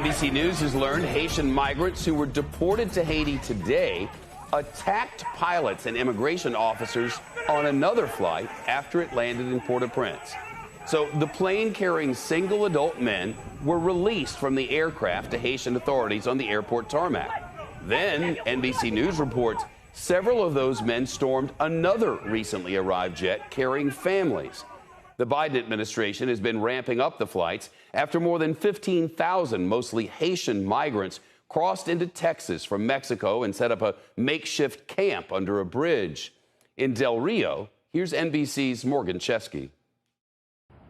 NBC News has learned Haitian migrants who were deported to Haiti today attacked pilots and immigration officers on another flight after it landed in Port-au-Prince. So the plane carrying single adult men were released from the aircraft to Haitian authorities on the airport tarmac. Then NBC News reports several of those men stormed another recently arrived jet carrying families. The Biden administration has been ramping up the flights after more than 15,000 mostly Haitian migrants crossed into Texas from Mexico and set up a makeshift camp under a bridge. In Del Rio, here's NBC's Morgan Chesky.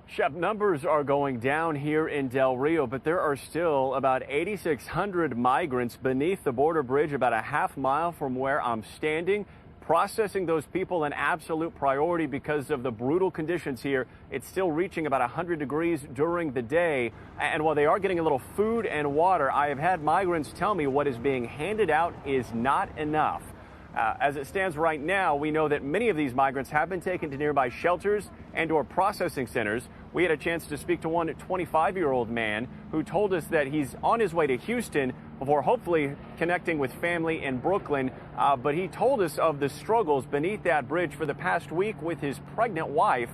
Shep, numbers are going down here in Del Rio, but there are still about 8,600 migrants beneath the border bridge about a half mile from where I'm standing. Processing those people an absolute priority because of the brutal conditions here. It's still reaching about 100 degrees during the day. And while they are getting a little food and water, I have had migrants tell me what is being handed out is not enough. As it stands right now, we know that many of these migrants have been taken to nearby shelters and or processing centers. We had a chance to speak to one 25-year-old man who told us that he's on his way to Houston before hopefully connecting with family in Brooklyn. But he told us of the struggles beneath that bridge for the past week with his pregnant wife,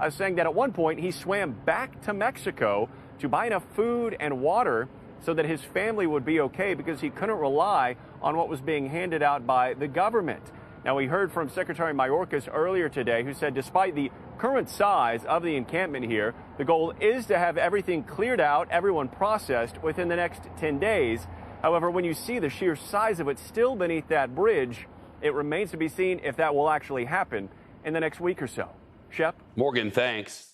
saying that at one point he swam back to Mexico to buy enough food and water so that his family would be okay because he couldn't rely on what was being handed out by the government. Now, we heard from Secretary Mayorkas earlier today, who said despite the current size of the encampment here, the goal is to have everything cleared out, everyone processed within the next 10 days. However, when you see the sheer size of it still beneath that bridge, it remains to be seen if that will actually happen in the next week or so. Shep? Morgan, thanks.